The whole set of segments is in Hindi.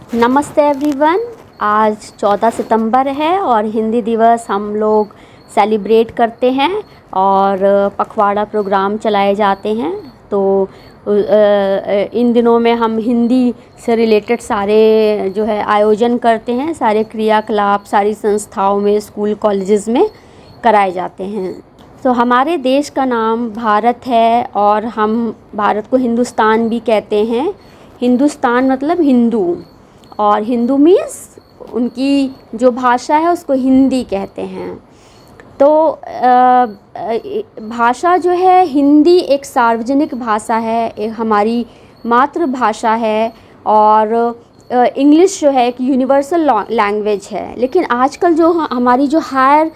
नमस्ते एवरीवन। आज 14 सितंबर है और हिंदी दिवस हम लोग सेलिब्रेट करते हैं और पखवाड़ा प्रोग्राम चलाए जाते हैं। तो इन दिनों में हम हिंदी से रिलेटेड सारे जो है आयोजन करते हैं, सारे क्रियाकलाप सारी संस्थाओं में, स्कूल कॉलेजेस में कराए जाते हैं। तो हमारे देश का नाम भारत है और हम भारत को हिंदुस्तान भी कहते हैं। हिंदुस्तान मतलब हिंदू, और हिंदू मीन्स उनकी जो भाषा है उसको हिंदी कहते हैं। तो भाषा जो है हिंदी एक सार्वजनिक भाषा है, एक हमारी मातृभाषा है, और इंग्लिश जो है एक यूनिवर्सल लैंग्वेज है। लेकिन आजकल जो हमारी जो हायर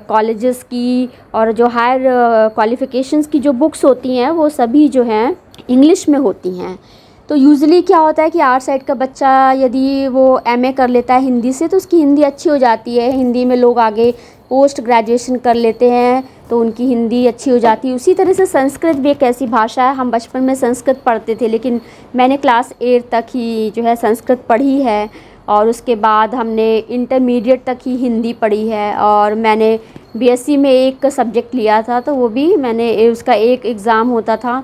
कॉलेजेस की और जो हायर क्वालिफ़िकेशंस की जो बुक्स होती हैं वो सभी जो हैं इंग्लिश में होती हैं। तो यूजुअली क्या होता है कि आर्ट साइड का बच्चा यदि वो एमए कर लेता है हिंदी से तो उसकी हिंदी अच्छी हो जाती है। हिंदी में लोग आगे पोस्ट ग्रेजुएशन कर लेते हैं तो उनकी हिंदी अच्छी हो जाती है। उसी तरह से संस्कृत भी एक ऐसी भाषा है। हम बचपन में संस्कृत पढ़ते थे, लेकिन मैंने क्लास 8 तक ही जो है संस्कृत पढ़ी है, और उसके बाद हमने इंटरमीडिएट तक ही हिंदी पढ़ी है। और मैंने बीएससी में एक सब्जेक्ट लिया था, तो वो भी मैंने उसका एक एग्ज़ाम होता था।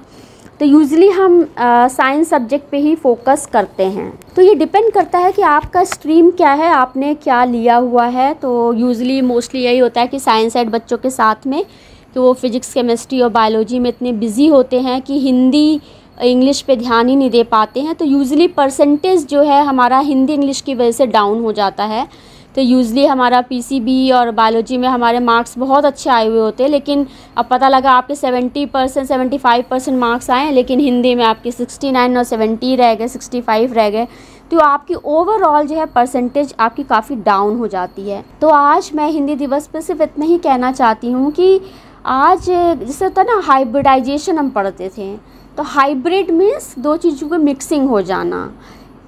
तो यूज़ुअली हम साइंस सब्जेक्ट पे ही फोकस करते हैं। तो ये डिपेंड करता है कि आपका स्ट्रीम क्या है, आपने क्या लिया हुआ है। तो यूज़ुअली मोस्टली यही होता है कि साइंस साइड बच्चों के साथ में कि वो फिज़िक्स, केमिस्ट्री और बायोलॉजी में इतने बिज़ी होते हैं कि हिंदी इंग्लिश पे ध्यान ही नहीं दे पाते हैं। तो यूज़ुअली परसेंटेज जो है हमारा हिंदी इंग्लिश की वजह से डाउन हो जाता है। तो यूज़ुअली हमारा पीसीबी और बायोलॉजी में हमारे मार्क्स बहुत अच्छे आए हुए होते हैं, लेकिन अब पता लगा आपके 70% 75% मार्क्स आए, लेकिन हिंदी में आपके 69 और 70 रह गए, 65 रह गए। तो आपकी ओवरऑल जो है परसेंटेज आपकी काफ़ी डाउन हो जाती है। तो आज मैं हिंदी दिवस पर सिर्फ इतना ही कहना चाहती हूँ कि आज जैसे होता है ना, हाइब्रिडाइजेशन हम पढ़ते थे, तो हाइब्रिड मीन्स दो चीज़ों की मिक्सिंग हो जाना।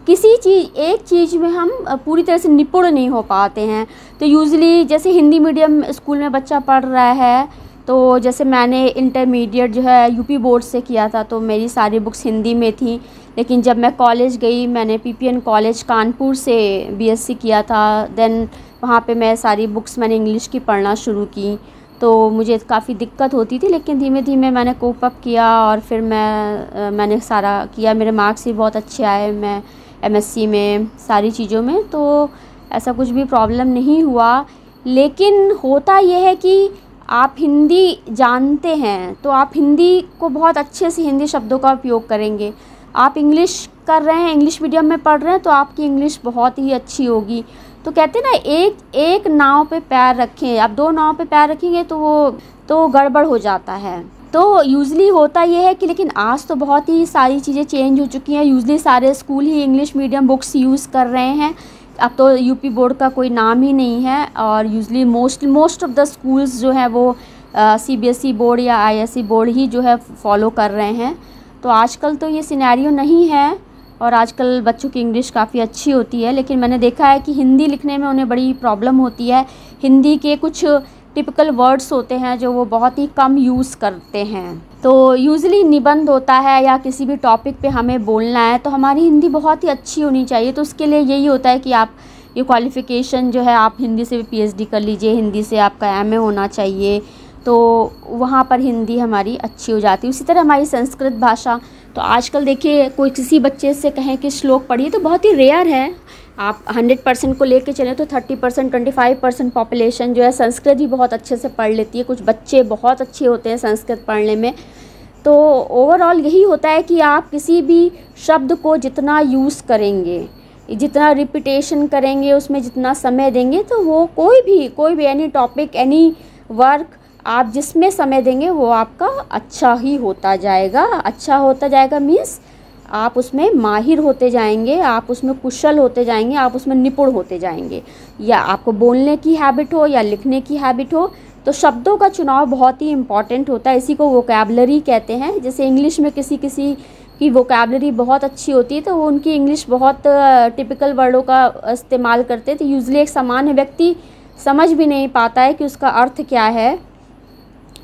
किसी एक चीज़ में हम पूरी तरह से निपुण नहीं हो पाते हैं। तो यूजुअली जैसे हिंदी मीडियम स्कूल में बच्चा पढ़ रहा है, तो जैसे मैंने इंटरमीडिएट जो है यूपी बोर्ड से किया था, तो मेरी सारी बुक्स हिंदी में थी। लेकिन जब मैं कॉलेज गई, मैंने पीपीएन कॉलेज कानपुर से बीएससी किया था, देन वहाँ पे मैं सारी बुक्स मैंने इंग्लिश की पढ़ना शुरू की। तो मुझे काफ़ी दिक्कत होती थी, लेकिन धीमे धीमे मैंने कोप अप किया और फिर मैंने सारा किया। मेरे मार्क्स भी बहुत अच्छे आए, मैं एमएससी में सारी चीज़ों में, तो ऐसा कुछ भी प्रॉब्लम नहीं हुआ। लेकिन होता यह है कि आप हिंदी जानते हैं तो आप हिंदी को बहुत अच्छे से हिंदी शब्दों का उपयोग करेंगे। आप इंग्लिश कर रहे हैं, इंग्लिश मीडियम में पढ़ रहे हैं, तो आपकी इंग्लिश बहुत ही अच्छी होगी। तो कहते हैं ना, एक नाव पे पैर रखें, आप दो नाव पे पैर रखेंगे तो वो गड़बड़ हो जाता है। तो यूज़ुअली होता ये है कि, लेकिन आज तो बहुत ही सारी चीज़ें चेंज हो चुकी हैं। यूज़ुअली सारे स्कूल ही इंग्लिश मीडियम बुक्स यूज़ कर रहे हैं। अब तो यूपी बोर्ड का कोई नाम ही नहीं है, और usually most of the schools जो है वो सीबीएसई बोर्ड या आईएससी बोर्ड ही जो है फॉलो कर रहे हैं। तो आजकल तो ये सिनेरियो नहीं है, और आजकल बच्चों की इंग्लिश काफ़ी अच्छी होती है। लेकिन मैंने देखा है कि हिंदी लिखने में उन्हें बड़ी प्रॉब्लम होती है। हिंदी के कुछ टिपिकल वर्ड्स होते हैं जो वो बहुत ही कम यूज़ करते हैं। तो यूजुअली निबंध होता है या किसी भी टॉपिक पे हमें बोलना है, तो हमारी हिंदी बहुत ही अच्छी होनी चाहिए। तो उसके लिए यही होता है कि आप ये क्वालिफ़िकेशन जो है आप हिंदी से भी पीएचडी कर लीजिए, हिंदी से आपका एमए होना चाहिए, तो वहाँ पर हिंदी हमारी अच्छी हो जाती है। उसी तरह हमारी संस्कृत भाषा, तो आजकल देखिए कोई किसी बच्चे से कहें कि श्लोक पढ़िए तो बहुत ही रेयर है। आप 100% को लेके चलें तो 30% 25% पॉपुलेशन जो है संस्कृत भी बहुत अच्छे से पढ़ लेती है। कुछ बच्चे बहुत अच्छे होते हैं संस्कृत पढ़ने में। तो ओवरऑल यही होता है कि आप किसी भी शब्द को जितना यूज़ करेंगे, जितना रिपीटेशन करेंगे, उसमें जितना समय देंगे, तो वो कोई भी एनी टॉपिक, एनी वर्क आप जिसमें समय देंगे वो आपका अच्छा ही होता जाएगा। अच्छा होता जाएगा मीन्स आप उसमें माहिर होते जाएंगे, आप उसमें कुशल होते जाएंगे, आप उसमें निपुण होते जाएंगे। या आपको बोलने की हैबिट हो या लिखने की हैबिट हो, तो शब्दों का चुनाव बहुत ही इम्पॉर्टेंट होता है। इसी को वोकैबुलरी कहते हैं। जैसे इंग्लिश में किसी की वोकैबुलरी बहुत अच्छी होती है तो वो उनकी इंग्लिश बहुत टिपिकल वर्डों का इस्तेमाल करते हैं। तो यूजुअली एक सामान्य व्यक्ति समझ भी नहीं पाता है कि उसका अर्थ क्या है।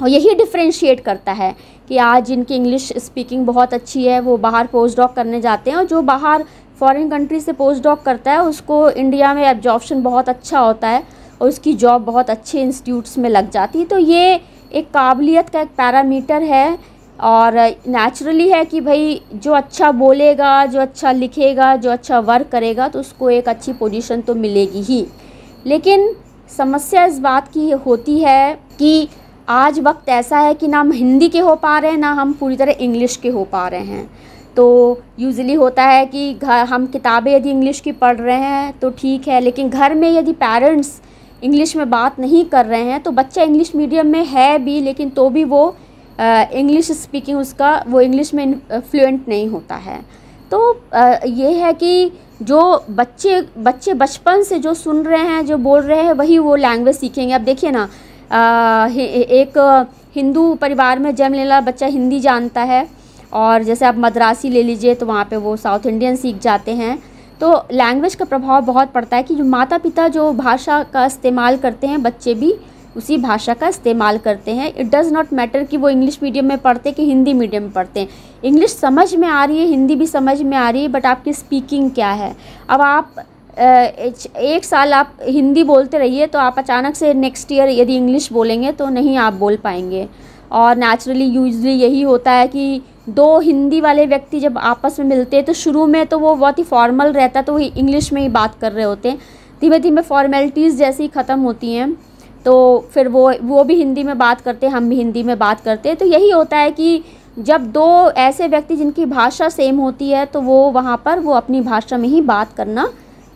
और यही डिफरेंशिएट करता है कि आज जिनकी इंग्लिश स्पीकिंग बहुत अच्छी है वो बाहर पोस्ट डॉक करने जाते हैं, और जो बाहर फॉरेन कंट्री से पोस्ट डॉक करता है उसको इंडिया में एब्जॉर्प्शन बहुत अच्छा होता है और उसकी जॉब बहुत अच्छे इंस्टीट्यूट्स में लग जाती है। तो ये एक काबिलियत का एक पैरामीटर है और नेचुरली है कि भाई जो अच्छा बोलेगा, जो अच्छा लिखेगा, जो अच्छा वर्क करेगा तो उसको एक अच्छी पोजीशन तो मिलेगी ही। लेकिन समस्या इस बात की होती है कि आज वक्त ऐसा है कि ना हम हिंदी के हो पा रहे हैं, ना हम पूरी तरह इंग्लिश के हो पा रहे हैं। तो यूजुअली होता है कि घर हम किताबें यदि इंग्लिश की पढ़ रहे हैं तो ठीक है, लेकिन घर में यदि पेरेंट्स इंग्लिश में बात नहीं कर रहे हैं तो बच्चा इंग्लिश मीडियम में है भी लेकिन तो भी वो इंग्लिश स्पीकिंग उसका वो इंग्लिश में फ्लुएंट नहीं होता है। तो ये है कि जो बच्चे बचपन से जो सुन रहे हैं, जो बोल रहे हैं, वही वो लैंग्वेज सीखेंगे। अब देखिए ना, एक हिंदू परिवार में जन्म लेना बच्चा हिंदी जानता है और जैसे आप मद्रासी ले लीजिए तो वहाँ पे वो साउथ इंडियन सीख जाते हैं। तो लैंग्वेज का प्रभाव बहुत पड़ता है कि जो माता पिता जो भाषा का इस्तेमाल करते हैं बच्चे भी उसी भाषा का इस्तेमाल करते हैं। इट डज़ नॉट मैटर कि वो इंग्लिश मीडियम में पढ़ते कि हिंदी मीडियम में पढ़ते हैं। इंग्लिश समझ में आ रही है, हिंदी भी समझ में आ रही है, बट आपकी स्पीकिंग क्या है। अब आप एक साल आप हिंदी बोलते रहिए तो आप अचानक से नेक्स्ट ईयर यदि इंग्लिश बोलेंगे तो नहीं आप बोल पाएंगे। और नेचुरली यूजुअली यही होता है कि दो हिंदी वाले व्यक्ति जब आपस में मिलते हैं तो शुरू में तो वो बहुत ही फॉर्मल रहता है, तो वो इंग्लिश में ही बात कर रहे होते हैं। धीमे धीमे फॉर्मेलिटीज़ जैसी ख़त्म होती हैं तो फिर वो भी हिंदी में बात करते हैं, हम भी हिंदी में बात करते हैं। तो यही होता है कि जब दो ऐसे व्यक्ति जिनकी भाषा सेम होती है तो वो वहाँ पर वो अपनी भाषा में ही बात करना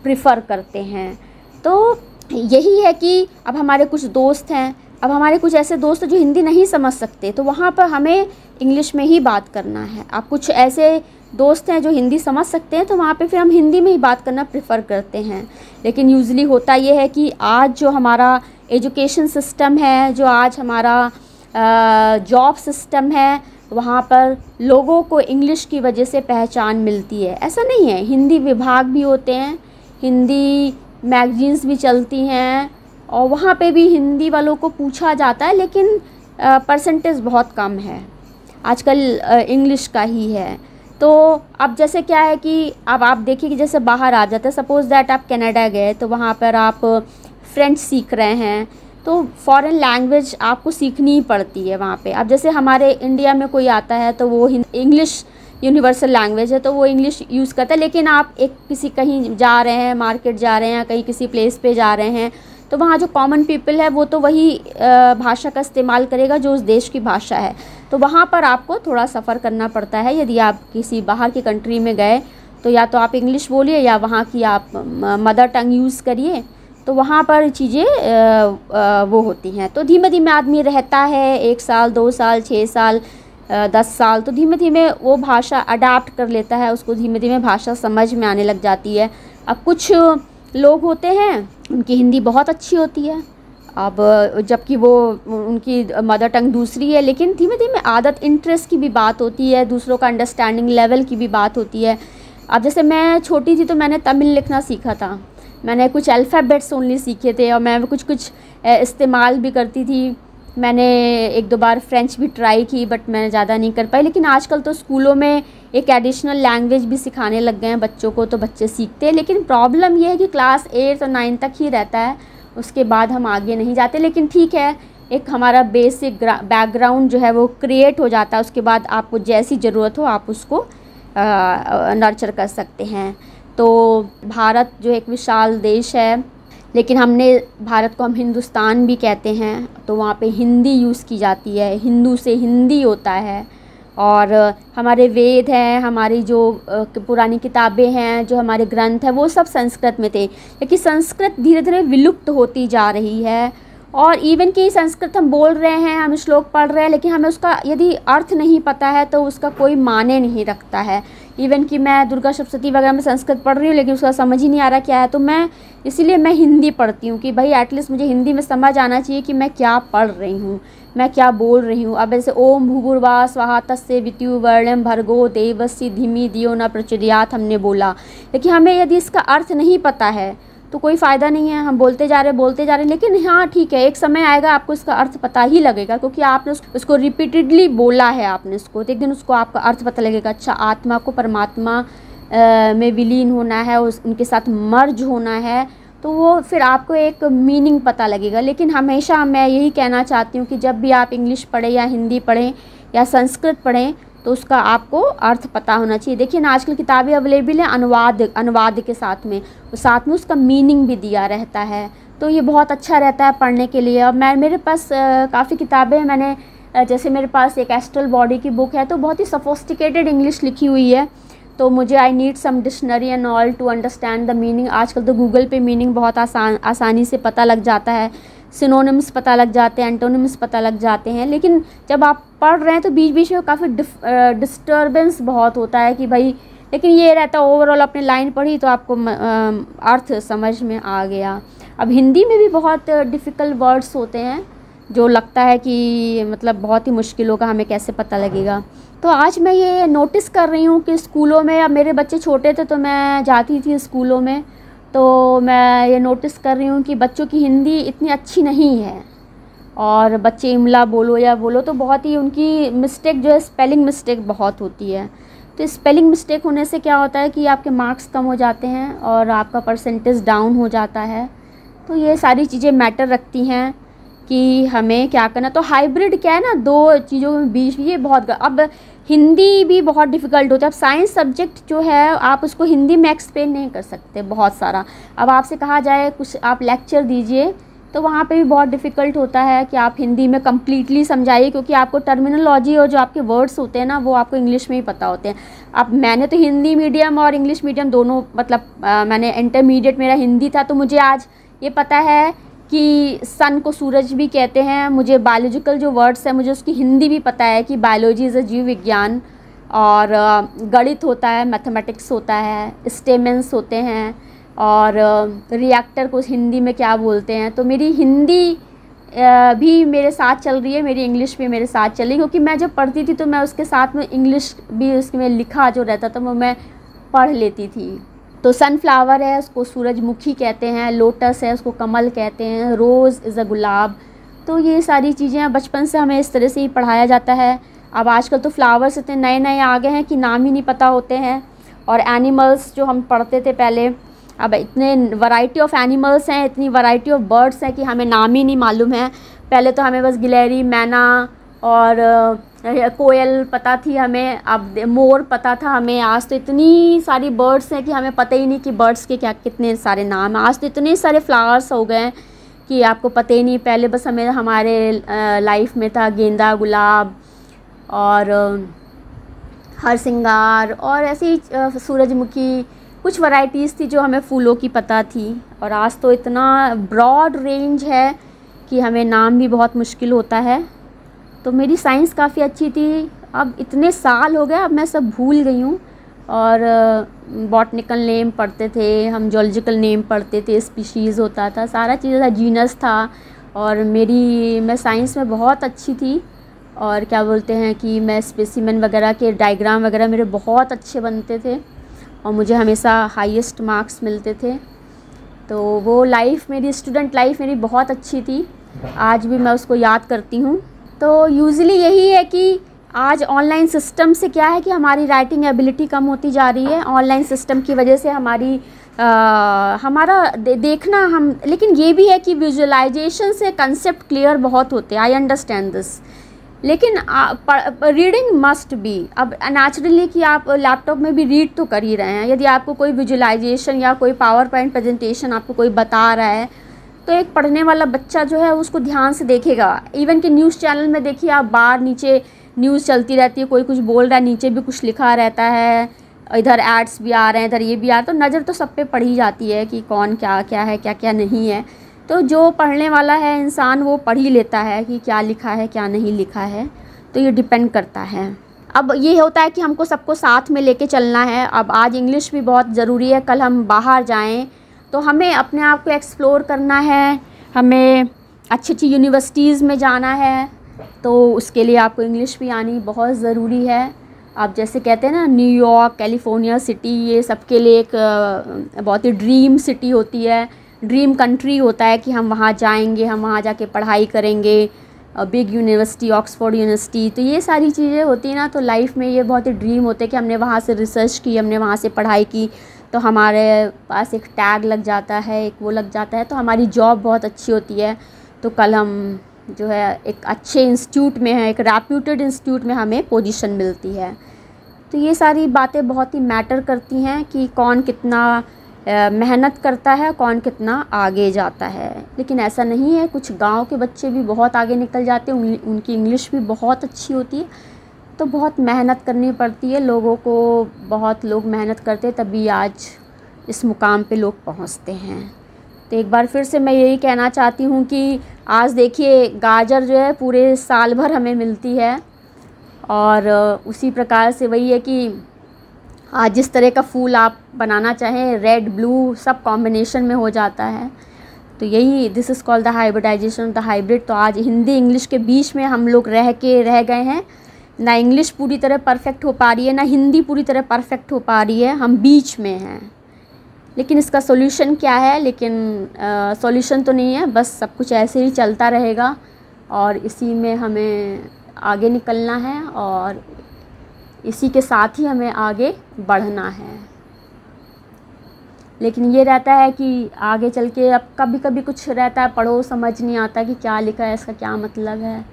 प्रिफ़र करते हैं। तो यही है कि अब हमारे कुछ दोस्त हैं, अब हमारे कुछ ऐसे दोस्त जो हिंदी नहीं समझ सकते तो वहाँ पर हमें इंग्लिश में ही बात करना है। अब कुछ ऐसे दोस्त हैं जो हिंदी समझ सकते हैं तो वहाँ पे फिर हम हिंदी में ही बात करना प्रेफर करते हैं। लेकिन यूजुअली होता ये है कि आज जो हमारा एजुकेशन सिस्टम है, जो आज हमारा जॉब सिस्टम है, वहाँ पर लोगों को इंग्लिश की वजह से पहचान मिलती है। ऐसा नहीं है, हिंदी विभाग भी होते हैं, हिंदी मैगजीन्स भी चलती हैं और वहाँ पे भी हिंदी वालों को पूछा जाता है, लेकिन परसेंटेज बहुत कम है आजकल इंग्लिश का ही है। तो अब जैसे क्या है कि अब आप देखिए कि जैसे बाहर आ जाते हैं, सपोज़ दैट आप कनाडा गए तो वहाँ पर आप फ्रेंच सीख रहे हैं तो फॉरेन लैंग्वेज आपको सीखनी ही पड़ती है वहाँ पे। अब जैसे हमारे इंडिया में कोई आता है तो वो इंग्लिश यूनिवर्सल लैंग्वेज है तो वो इंग्लिश यूज़ करता है, लेकिन आप एक किसी कहीं जा रहे हैं, मार्केट जा रहे हैं, कहीं किसी प्लेस पे जा रहे हैं तो वहाँ जो कॉमन पीपल है वो तो वही भाषा का इस्तेमाल करेगा जो उस देश की भाषा है। तो वहाँ पर आपको थोड़ा सफ़र करना पड़ता है। यदि आप किसी बाहर की कंट्री में गए तो या तो आप इंग्लिश बोलिए या वहाँ की आप मदर टंग यूज़ करिए, तो वहाँ पर चीज़ें वो होती हैं। तो धीमे धीमे आदमी रहता है 1 साल 2 साल 6 साल 10 साल, तो धीमे धीमे वो भाषा अडाप्ट कर लेता है, उसको धीमे धीमे भाषा समझ में आने लग जाती है। अब कुछ लोग होते हैं उनकी हिंदी बहुत अच्छी होती है, अब जबकि वो उनकी मदर टंग दूसरी है, लेकिन धीमे धीमे आदत, इंटरेस्ट की भी बात होती है, दूसरों का अंडरस्टैंडिंग लेवल की भी बात होती है। अब जैसे मैं छोटी थी तो मैंने तमिल लिखना सीखा था, मैंने कुछ अल्फ़ाबेट्स ओनली सीखे थे और मैं कुछ इस्तेमाल भी करती थी। मैंने 1-2 बार फ्रेंच भी ट्राई की बट मैं ज़्यादा नहीं कर पाई। लेकिन आजकल तो स्कूलों में एक एडिशनल लैंग्वेज भी सिखाने लग गए हैं बच्चों को, तो बच्चे सीखते हैं। लेकिन प्रॉब्लम ये है कि क्लास 8 और 9 तक ही रहता है, उसके बाद हम आगे नहीं जाते। लेकिन ठीक है, एक हमारा बेसिक बैकग्राउंड जो है वो क्रिएट हो जाता है, उसके बाद आपको जैसी ज़रूरत हो आप उसको नर्चर कर सकते हैं। तो भारत जो एक विशाल देश है, लेकिन भारत को हम हिंदुस्तान भी कहते हैं, तो वहाँ पे हिंदी यूज़ की जाती है, हिंदू से हिंदी होता है। और हमारे वेद हैं, हमारी जो पुरानी किताबें हैं, जो हमारे ग्रंथ हैं, वो सब संस्कृत में थे। लेकिन संस्कृत धीरे धीरे विलुप्त होती जा रही है। और इवन कि संस्कृत हम बोल रहे हैं, हम श्लोक पढ़ रहे हैं, लेकिन हमें उसका यदि अर्थ नहीं पता है तो उसका कोई माने नहीं रखता है। इवन कि मैं दुर्गा सप्तशती वगैरह में संस्कृत पढ़ रही हूँ लेकिन उसका समझ ही नहीं आ रहा क्या है, तो इसीलिए मैं हिंदी पढ़ती हूँ कि भाई एटलीस्ट मुझे हिंदी में समझ आना चाहिए कि मैं क्या पढ़ रही हूँ, मैं क्या बोल रही हूँ। अब ऐसे ओम भूर्भुवः स्वः तस्य वितुर्वरेण्यं भर्गो देवस्य धीमहि धियो न प्रचोदयात् हमने बोला, लेकिन हमें यदि इसका अर्थ नहीं पता है तो कोई फ़ायदा नहीं है, हम बोलते जा रहे हैं। लेकिन हाँ ठीक है, एक समय आएगा आपको इसका अर्थ पता ही लगेगा, क्योंकि आपने उसको रिपीटेडली बोला है आपने उसको, तो एक दिन उसको आपका अर्थ पता लगेगा। अच्छा, आत्मा को परमात्मा में विलीन होना है, उनके साथ मर्ज होना है, तो वो फिर आपको एक मीनिंग पता लगेगा। लेकिन हमेशा मैं यही कहना चाहती हूँ कि जब भी आप इंग्लिश पढ़ें या हिंदी पढ़ें या संस्कृत पढ़ें तो उसका आपको अर्थ पता होना चाहिए। देखिए ना, आजकल किताबें अवेलेबल हैं अनुवाद के साथ में उसका मीनिंग भी दिया रहता है, तो ये बहुत अच्छा रहता है पढ़ने के लिए। अब मेरे पास काफ़ी किताबें हैं। मैंने जैसे मेरे पास एक एस्ट्रल बॉडी की बुक है, तो बहुत ही सोफिस्टिकेटेड इंग्लिश लिखी हुई है, तो मुझे I need some dictionary and all to understand the meaning. आजकल तो गूगल पे मीनिंग बहुत आसानी से पता लग जाता है, सिनोनिम्स पता लग जाते हैं, एंटोनिम्स पता लग जाते हैं। लेकिन जब आप पढ़ रहे हैं तो बीच बीच में काफ़ी डिस्टर्बेंस बहुत होता है कि भाई, लेकिन ये रहता है ओवरऑल आपने लाइन पढ़ी तो आपको अर्थ समझ में आ गया। अब हिंदी में भी बहुत डिफ़िकल्ट वर्ड्स होते हैं जो लगता है कि मतलब बहुत ही मुश्किल होगा, हमें कैसे पता लगेगा। तो आज मैं ये नोटिस कर रही हूँ कि स्कूलों में, अब मेरे बच्चे छोटे थे तो मैं जाती थी स्कूलों में, तो मैं ये नोटिस कर रही हूँ कि बच्चों की हिंदी इतनी अच्छी नहीं है, और बच्चे इमला बोलो या बोलो तो बहुत ही उनकी मिस्टेक जो है, स्पेलिंग मिस्टेक बहुत होती है। तो स्पेलिंग मिस्टेक होने से क्या होता है कि आपके मार्क्स कम हो जाते हैं और आपका परसेंटेज डाउन हो जाता है। तो ये सारी चीज़ें मैटर रखती हैं कि हमें क्या करना। तो हाइब्रिड क्या है ना, दो चीज़ों के बीच, ये बहुत, अब हिंदी भी बहुत डिफ़िकल्ट होता है। अब साइंस सब्जेक्ट जो है आप उसको हिंदी में एक्सप्लेन नहीं कर सकते बहुत सारा। अब आपसे कहा जाए कुछ आप लेक्चर दीजिए तो वहाँ पे भी बहुत डिफ़िकल्ट होता है कि आप हिंदी में कम्प्लीटली समझाइए, क्योंकि आपको टर्मिनोलॉजी और जो आपके वर्ड्स होते हैं ना वो आपको इंग्लिश में ही पता होते हैं। अब मैंने तो हिंदी मीडियम और इंग्लिश मीडियम दोनों, मतलब मैंने इंटरमीडिएट मेरा हिंदी था, तो मुझे आज ये पता है कि सन को सूरज भी कहते हैं। मुझे बायोलॉजिकल जो वर्ड्स हैं मुझे उसकी हिंदी भी पता है कि बायोलॉजी इज़ अ जीव विज्ञान, और गणित होता है, मैथमेटिक्स होता है, स्टेमेंस होते हैं, और रिएक्टर को हिंदी में क्या बोलते हैं। तो मेरी हिंदी भी मेरे साथ चल रही है, मेरी इंग्लिश भी मेरे साथ चल रही है, क्योंकि मैं जब पढ़ती थी तो मैं उसके साथ में इंग्लिश भी उसमें लिखा जो रहता था वो मैं पढ़ लेती थी। तो सनफ्लावर है उसको सूरजमुखी कहते हैं, लोटस है उसको कमल कहते हैं, रोज़ इज़ अ गुलाब। तो ये सारी चीज़ें बचपन से हमें इस तरह से ही पढ़ाया जाता है। अब आजकल तो फ्लावर्स इतने नए नए आ गए हैं कि नाम ही नहीं पता होते हैं। और एनिमल्स जो हम पढ़ते थे पहले, अब इतने वैरायटी ऑफ एनिमल्स हैं, इतनी वैरायटी ऑफ बर्ड्स हैं कि हमें नाम ही नहीं मालूम है। पहले तो हमें बस गिलहरी, मैना और कोयल पता थी हमें, अब मोर पता था हमें। आज तो इतनी सारी बर्ड्स हैं कि हमें पता ही नहीं कि बर्ड्स के क्या कितने सारे नाम हैं। आज तो इतने सारे फ्लावर्स हो गए हैं कि आपको पता ही नहीं। पहले बस हमें हमारे लाइफ में था गेंदा, गुलाब और हरसिंगार और ऐसी सूरजमुखी, कुछ वैरायटीज़ थी जो हमें फूलों की पता थी। और आज तो इतना ब्रॉड रेंज है कि हमें नाम भी बहुत मुश्किल होता है। तो मेरी साइंस काफ़ी अच्छी थी। अब इतने साल हो गए, अब मैं सब भूल गई हूँ। और बॉटनिकल नेम पढ़ते थे हम, जूलॉजिकल नेम पढ़ते थे, स्पीशीज़ होता था, सारा चीज़ था, जीनस था। और मैं साइंस में बहुत अच्छी थी। और क्या बोलते हैं कि मैं स्पेसिमेन वगैरह के डायग्राम वगैरह मेरे बहुत अच्छे बनते थे और मुझे हमेशा हाईएस्ट मार्क्स मिलते थे। तो वो लाइफ, मेरी स्टूडेंट लाइफ मेरी बहुत अच्छी थी, आज भी मैं उसको याद करती हूँ। तो यूजुअली यही है कि आज ऑनलाइन सिस्टम से क्या है कि हमारी राइटिंग एबिलिटी कम होती जा रही है। ऑनलाइन सिस्टम की वजह से हमारा देखना हम, लेकिन ये भी है कि विजुअलाइजेशन से कंसेप्ट क्लियर बहुत होते हैं, आई अंडरस्टैंड दिस। लेकिन रीडिंग मस्ट बी, अब नेचुरली कि आप लैपटॉप में भी रीड तो कर ही रहे हैं। यदि आपको कोई विजुअलाइजेशन या कोई पावर पॉइंट प्रेजेंटेशन आपको कोई बता रहा है तो एक पढ़ने वाला बच्चा जो है उसको ध्यान से देखेगा। इवन कि न्यूज़ चैनल में देखिए आप, बाहर नीचे न्यूज़ चलती रहती है, कोई कुछ बोल रहा है, नीचे भी कुछ लिखा रहता है, इधर एड्स भी आ रहे हैं, इधर ये भी आ रहा है, तो नज़र तो सब पे पड़ी जाती है कि कौन क्या क्या है, क्या क्या नहीं है। तो जो पढ़ने वाला है इंसान वो पढ़ ही लेता है कि क्या लिखा है क्या नहीं लिखा है। तो ये डिपेंड करता है। अब ये होता है कि हमको सबको साथ में लेके चलना है। अब आज इंग्लिश भी बहुत ज़रूरी है, कल हम बाहर जाएं तो हमें अपने आप को एक्सप्लोर करना है, हमें अच्छी अच्छी यूनिवर्सिटीज़ में जाना है, तो उसके लिए आपको इंग्लिश भी आनी बहुत ज़रूरी है। आप जैसे कहते हैं ना, न्यूयॉर्क, कैलिफोर्निया सिटी, ये सबके लिए एक बहुत ही ड्रीम सिटी होती है, ड्रीम कंट्री होता है कि हम वहाँ जाएंगे, हम वहाँ जाके पढ़ाई करेंगे बिग यूनिवर्सिटी, ऑक्सफोर्ड यूनिवर्सिटी। तो ये सारी चीज़ें होती हैं ना, तो लाइफ में ये बहुत ही ड्रीम होते हैं कि हमने वहाँ से रिसर्च की, हमने वहाँ से पढ़ाई की, तो हमारे पास एक टैग लग जाता है, एक वो लग जाता है, तो हमारी जॉब बहुत अच्छी होती है। तो कल हम जो है एक अच्छे इंस्टीट्यूट में है, एक रेप्यूटेड इंस्टीट्यूट में हमें पोजीशन मिलती है। तो ये सारी बातें बहुत ही मैटर करती हैं कि कौन कितना मेहनत करता है, कौन कितना आगे जाता है। लेकिन ऐसा नहीं है, कुछ गांव के बच्चे भी बहुत आगे निकल जाते हैं, उनकी इंग्लिश भी बहुत अच्छी होती है। तो बहुत मेहनत करनी पड़ती है लोगों को, बहुत लोग मेहनत करते हैं तभी आज इस मुकाम पे लोग पहुंचते हैं। तो एक बार फिर से मैं यही कहना चाहती हूँ कि आज देखिए गाजर जो है पूरे साल भर हमें मिलती है, और उसी प्रकार से वही है कि आज जिस तरह का फूल आप बनाना चाहें, रेड ब्लू सब कॉम्बिनेशन में हो जाता है। तो यही this is called the hybridisation of the hybrid. तो आज हिंदी इंग्लिश के बीच में हम लोग रह गए हैं। ना इंग्लिश पूरी तरह परफेक्ट हो पा रही है, ना हिंदी पूरी तरह परफेक्ट हो पा रही है, हम बीच में हैं। लेकिन इसका सॉल्यूशन क्या है? लेकिन सॉल्यूशन तो नहीं है, बस सब कुछ ऐसे ही चलता रहेगा और इसी में हमें आगे निकलना है और इसी के साथ ही हमें आगे बढ़ना है। लेकिन ये रहता है कि आगे चल के अब कभी कभी कुछ रहता है, पढ़ो समझ नहीं आता कि क्या लिखा है, इसका क्या मतलब है।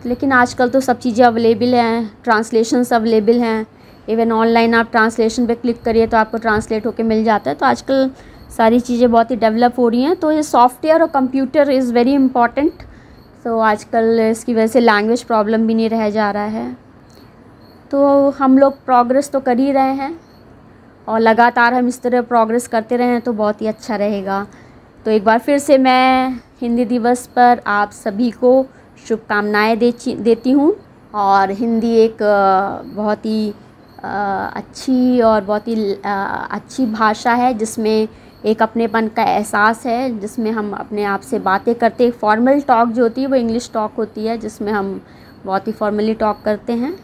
लेकिन आजकल तो सब चीज़ें अवेलेबल हैं, ट्रांसलेशंस अवेलेबल हैं, इवन ऑनलाइन आप ट्रांसलेशन पे क्लिक करिए तो आपको ट्रांसलेट होके मिल जाता है। तो आजकल सारी चीज़ें बहुत ही डेवलप हो रही हैं। तो ये सॉफ्टवेयर और कंप्यूटर इज़ वेरी इम्पॉर्टेंट। तो आजकल इसकी वजह से लैंग्वेज प्रॉब्लम भी नहीं रह जा रहा है। तो हम लोग प्रोग्रेस तो कर ही रहे हैं और लगातार हम इस तरह प्रोग्रेस करते रहें तो बहुत ही अच्छा रहेगा। तो एक बार फिर से मैं हिंदी दिवस पर आप सभी को शुभकामनाएं देती हूँ। और हिंदी एक बहुत ही अच्छी और बहुत ही अच्छी भाषा है जिसमें एक अपनेपन का एहसास है, जिसमें हम अपने आप से बातें करते हैं। फॉर्मल टॉक जो होती है वो इंग्लिश टॉक होती है, जिसमें हम बहुत ही फॉर्मली टॉक करते हैं।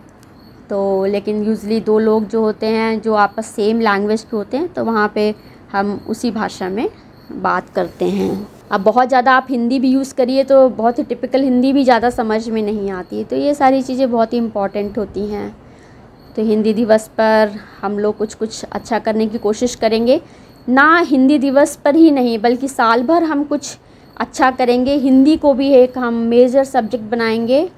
तो लेकिन यूजुअली दो लोग जो होते हैं जो आपस सेम लैंग्वेज के होते हैं तो वहाँ पे हम उसी भाषा में बात करते हैं। अब बहुत ज़्यादा आप हिंदी भी यूज़ करिए तो बहुत ही टिपिकल हिंदी भी ज़्यादा समझ में नहीं आती। तो ये सारी चीज़ें बहुत ही इम्पॉर्टेंट होती हैं। तो हिंदी दिवस पर हम लोग कुछ अच्छा करने की कोशिश करेंगे, ना हिंदी दिवस पर ही नहीं बल्कि साल भर हम कुछ अच्छा करेंगे। हिंदी को भी एक हम मेजर सब्जेक्ट बनाएंगे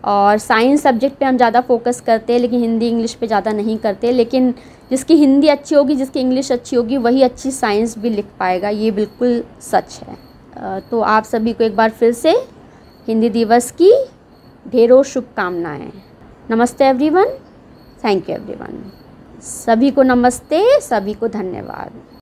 और साइंस सब्जेक्ट पे हम ज़्यादा फोकस करते हैं, लेकिन हिंदी इंग्लिश पे ज़्यादा नहीं करते। लेकिन जिसकी हिंदी अच्छी होगी, जिसकी इंग्लिश अच्छी होगी, वही अच्छी साइंस भी लिख पाएगा, ये बिल्कुल सच है। तो आप सभी को एक बार फिर से हिंदी दिवस की ढेरों शुभकामनाएं। नमस्ते एवरीवन, थैंक यू एवरीवन। सभी को नमस्ते, सभी को धन्यवाद।